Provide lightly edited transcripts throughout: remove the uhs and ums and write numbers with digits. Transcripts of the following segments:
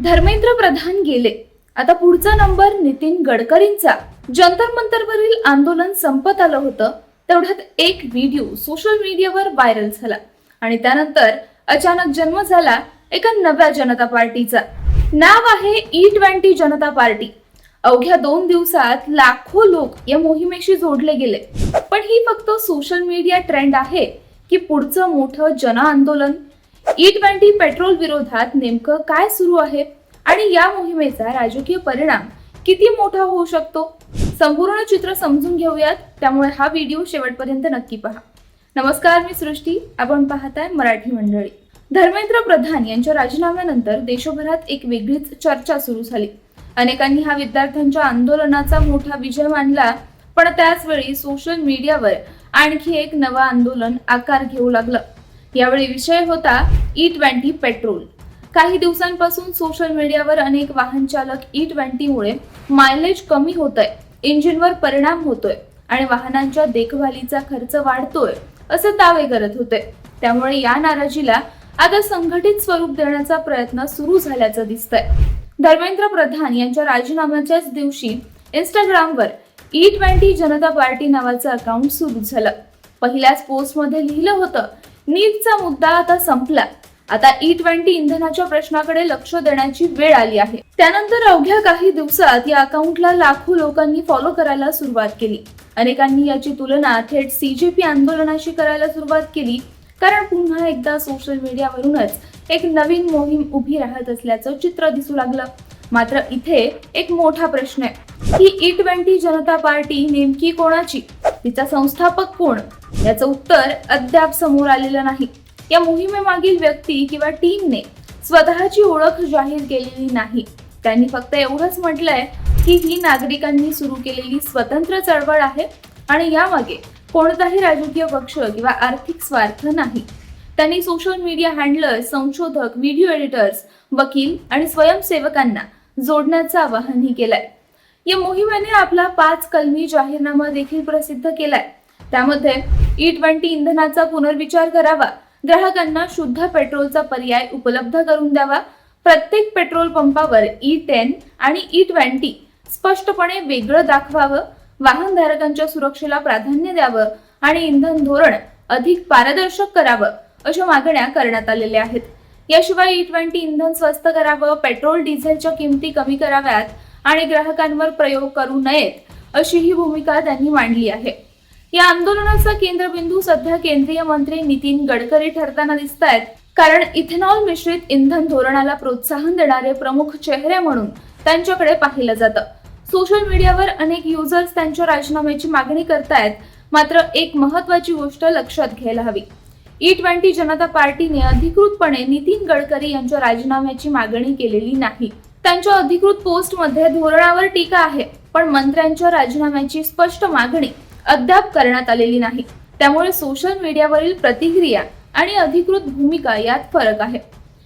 धर्मेंद्र प्रधान गेले, आता पुढचा नंबर नितीन गडकरींचा. जंतर मंतरवरील आंदोलन संपत आलं होतं तेवढ्यात एक व्हिडिओ सोशल मीडियावर व्हायरल झाला आणि त्यानंतर अचानक जन्म झाला एका नव्या जनता पार्टीचा. नाव आहे E20 जनता पार्टी. अवघ्या 2 दिवसात लाखो लोक या मोहिमेशी जोडले गेले. पण ही फक्त सोशल मीडिया ट्रेंड आहे की पुढचं मोठं जन आंदोलन? E20 पेट्रोल विरोधात नेमकं काय सुरू आहे आणि या मोहिमेचा राजकीय परिणाम किती मोठा होऊ शकतो? संपूर्ण चित्र समजून घेऊयात, त्यामुळे हा व्हिडिओ शेवटपर्यंत नक्की पहा. नमस्कार, मी सृष्टी. आपण पाहताय मराठी मंडळी. धर्मेंद्र प्रधान यांच्या राजीनाम्यानंतर देशभरात एक वेगळीच चर्चा सुरू झाली. अनेकांनी हा विद्यार्थ्यांच्या आंदोलनाचा मोठा विजय मानला, पण त्याच वेळी सोशल मीडियावर आणखी एक नवं आंदोलन आकार घेऊ लागलं. यावेळी विषय होता E20 पेट्रोल. काही दिवसांपासून सोशल मीडियावर अनेक वाहन चालक E20 मुळे मायलेज कमी होतोय, इंजिनवर परिणाम होतोय आणि वाहनांच्या देखभालीचा खर्च वाढतोय असे दावे करत होते. त्यामुळे या नाराजीला आता संघटित स्वरूप देण्याचा प्रयत्न सुरू झाल्याचं दिसतंय. धर्मेंद्र प्रधान यांच्या राजीनाम्याच्याच दिवशी इंस्टाग्रामवर E20 जनता पार्टी नावाचं अकाउंट सुरू झालं. पहिल्याच पोस्टमध्ये लिहिलं होतं, नीटचा मुद्दा आता संपला, आता E20 इंधनाच्या प्रश्नाकडे लक्ष देण्याची वेळ आली आहे. त्यानंतर अवघ्या काही दिवसात या अकाउंटला लाखो लोकांनी फॉलो करायला सुरुवात केली. अनेकांनी याची तुलना थेट CJP आंदोलनाशी करायला सुरुवात केली, कारण पुन्हा एकदा सोशल मीडियावरूनच एक नवीन मोहीम उभी राहत असल्याचं चित्र दिसू लागलं. मात्र इथे एक मोठा प्रश्न आहे की E20 जनता पार्टी नेमकी कोणाची, तिचा संस्थापक कोण? याचं उत्तर अद्याप समोर आलेलं नाही. या मोहिमेमागील व्यक्ती किंवा टीमने स्वतःची ओळख जाहीर केलेली नाही. त्यांनी फक्त एवढंच म्हटलंय की ही नागरिकांनी सुरू केलेली स्वतंत्र चळवळ आहे आणि यामागे कोणताही राजकीय पक्ष किंवा आर्थिक स्वार्थ नाही. त्यांनी सोशल मीडिया हँडलर, संशोधक, व्हिडिओ एडिटर्स, वकील आणि स्वयंसेवकांना जोडण्याचं आवाहनही केलंय. या मोहिमेने आपला 5 कलमी जाहीरनामा देखील प्रसिद्ध केलाय. त्यामध्ये E20 इंधनाचा पुनर्विचार करावा, ग्राहकांना शुद्ध पेट्रोलचा पर्याय उपलब्ध करून द्यावा, प्रत्येक पेट्रोल पंपावर E10 आणि E20 स्पष्टपणे वेगळं दाखवावं, वाहनधारकांच्या सुरक्षेला प्राधान्य द्यावं आणि इंधन धोरण अधिक पारदर्शक करावं, अशा मागण्या करण्यात आलेल्या आहेत. याशिवाय E20 इंधन स्वस्त करावं, पेट्रोल डिझेलच्या किमती कमी कराव्यात आणि ग्राहकांवर प्रयोग करू नयेत, अशी ही भूमिका त्यांनी मांडली आहे. या आंदोलनाचा केंद्रबिंदू सध्या केंद्रीय मंत्री नितीन गडकरी ठरताना दिसत आहेत, कारण इथेनॉल मिश्रित इंधन धोरणाला प्रोत्साहन देणारे प्रमुख चेहरे म्हणून त्यांच्याकडे पाहिलं जातं. सोशल मीडियावर अनेक युजर्स त्यांच्या राजीनाम्याची मागणी करतायत. मात्र एक महत्वाची गोष्ट लक्षात घ्यायला हवी, E20 जनता पार्टीने अधिकृतपणे नितीन गडकरी यांच्या राजीनाम्याची मागणी केलेली नाही. त्यांच्या अधिकृत पोस्टमध्ये धोरणावर टीका आहे, पण मंत्र्यांच्या राजीनाम्याची स्पष्ट मागणी अद्याप करण्यात आलेली नाही. त्यामुळे सोशल मीडियावरील प्रतिक्रिया आणि अधिकृत भूमिका यात फरक आहे.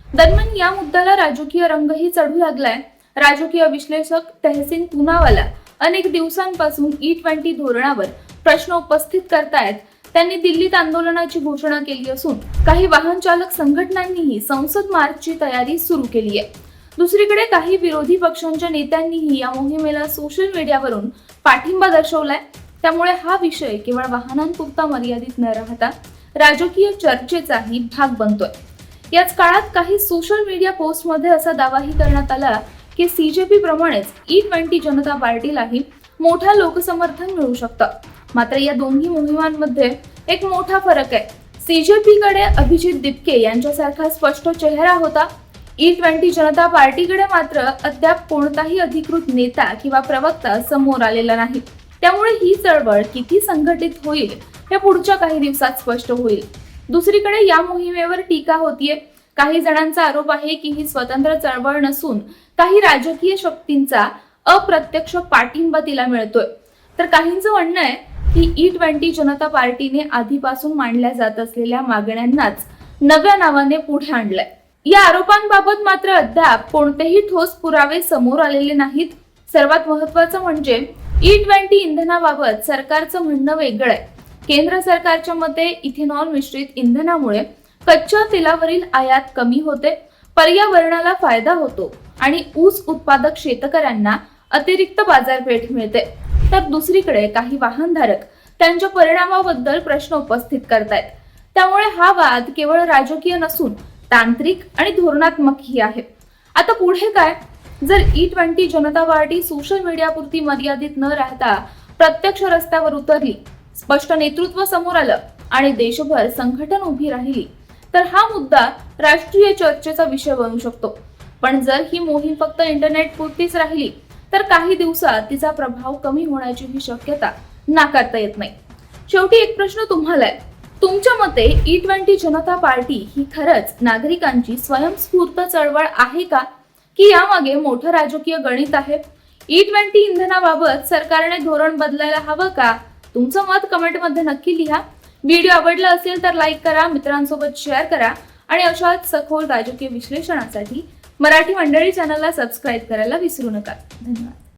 दरम्यान या मुद्द्याला राजकीय रंगही चढू लागलाय. राजकीय विश्लेषक तहसीन पुनावाला अनेक दिवसांपासून E20 धोरणावर प्रश्न उपस्थित करतायत. त्यांनी दिल्लीत आंदोलनाची घोषणा केली असून काही वाहन चालक संघटनांनीही संसद मार्चची तयारी सुरू केली आहे. दुसरीकडे काही विरोधी पक्षांच्या नेत्यांनीही या मोहिमेला सोशल मीडियावरून पाठिंबा दर्शवलाय. त्यामुळे हा विषय केवळ वाहनांपुरता मर्यादित न राहता राजकीय चर्चेचाही भाग बनतोय. याच काळात काही सोशल मीडिया पोस्टमध्ये असा दावाही करण्यात आला की CJP प्रमाणेच E20 जनता पार्टीलाही मोठा लोकसमर्थन मिळू शकतं. मात्र या दोन्ही मोहिमांमध्ये एक मोठा फरक आहे. CJP कडे अभिजित दिपके यांच्यासारखा स्पष्ट चेहरा होता. E20 जनता पार्टीकडे मात्र अद्याप कोणताही अधिकृत नेता किंवा प्रवक्ता समोर आलेला नाही. त्यामुळे ही चळवळ किती संघटित होईल हे पुढच्या काही दिवसात स्पष्ट होईल. दुसरीकडे या मोहिमेवर टीका होतीये. काही जणांचा आरोप आहे की ही स्वतंत्र चळवळ नसून काही राजकीय शक्तींचा अप्रत्यक्ष पाठिंबा तिला मिळतोय. तर काहींचं म्हणणं आहे की E20 जनता पार्टीने आधीपासून मांडल्या जात असलेल्या मागण्यांनाच नव्या नावाने पुढे आणलंय. या आरोपांबाबत मात्र अद्याप कोणतेही ठोस पुरावे समोर आलेले नाहीत. सर्वात महत्त्वाचं म्हणजे E20 इंधनाबाबत सरकारचं म्हणणं वेगळं आहे. केंद्र सरकारच्या मते इथेनॉल मिश्रित इंधनामुळे कच्च्या तेलावरील आयात कमी होते, पर्यावरणाला फायदा होतो आणि ऊस उत्पादक शेतकऱ्यांना अतिरिक्त बाजारपेठ मिळते, तर दुसरीकडे काही वाहनधारक त्यांच्या परिणामाबद्दल प्रश्न उपस्थित करतायत. त्यामुळे हा वाद केवळ राजकीय नसून तांत्रिक आणि धोरणात्मकही आहे. आता पुढे काय? जर E20 जनता पार्टी सोशल मीडियापुरती मर्यादित न राहता प्रत्यक्ष रस्त्यावर उतरली, स्पष्ट नेतृत्व समोर आलं आणि देशभर संघटन उभी राहिली, तर हा मुद्दा राष्ट्रीय चर्चेचा विषय बनू शकतो. पण जर ही मोहीम फक्त इंटरनेट पुरतीच राहिली, तर काही दिवसात तिचा प्रभाव कमी होण्याची ही शक्यता नाकारता येत नाही. शेवटी एक प्रश्न तुम्हाला आहे, तुमच्या मते E20 जनता पार्टी ही खरंच नागरिकांची स्वयंस्फूर्त चळवळ आहे का, की यामागे मोठं राजकीय गणित आहे? E20 इंधनाबाबत सरकारने धोरण बदलायला हवं का? तुमचं मत कमेंटमध्ये नक्की लिहा. व्हिडिओ आवडला असेल तर लाईक करा, मित्रांसोबत शेअर करा आणि अशाच सखोल राजकीय विश्लेषणासाठी मराठी मंडळी चॅनलला सबस्क्राईब करायला विसरू नका. धन्यवाद.